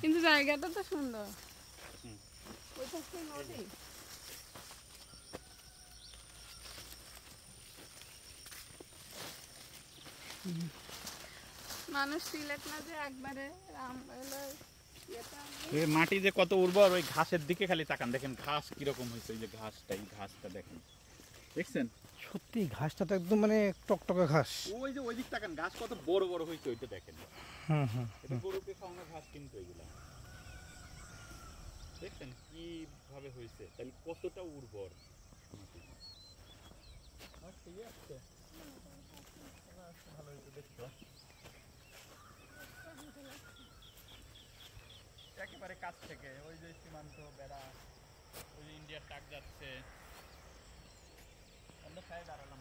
কিন্তু জায়গাটা তো সুন্দর। ওইটা কি নদী? মানুষ সিলেট না যে একবারে মাটি যে কত উর্বর, ওই ঘাসের দিকে খালি তাকান, দেখেন ঘাস কিরকম হয়েছে। ওই যে ঘাসটা, এই ঘাসটা দেখেন, দেখছেন? সত্যি ঘাসটা তো একদম মানে টকটকে ঘাস। ওই যে ওই দিক তাকান, ঘাস কত বড় বড় হয়েছে, ওইটা দেখেন। এটা গরুকে খাওয়ানো ঘাস কিন্তু এগুলা, দেখছেন কিভাবে হয়েছে, তাহলে কতটা উর্বর মাটি। ভালো হয়েছে দেখছো, একেবারে কাছ থেকে ওই যে সীমান্ত বেড়া, ওই যে ইন্ডিয়ার ট্রাক যাচ্ছে, অন্য সাইড দাঁড়ালাম।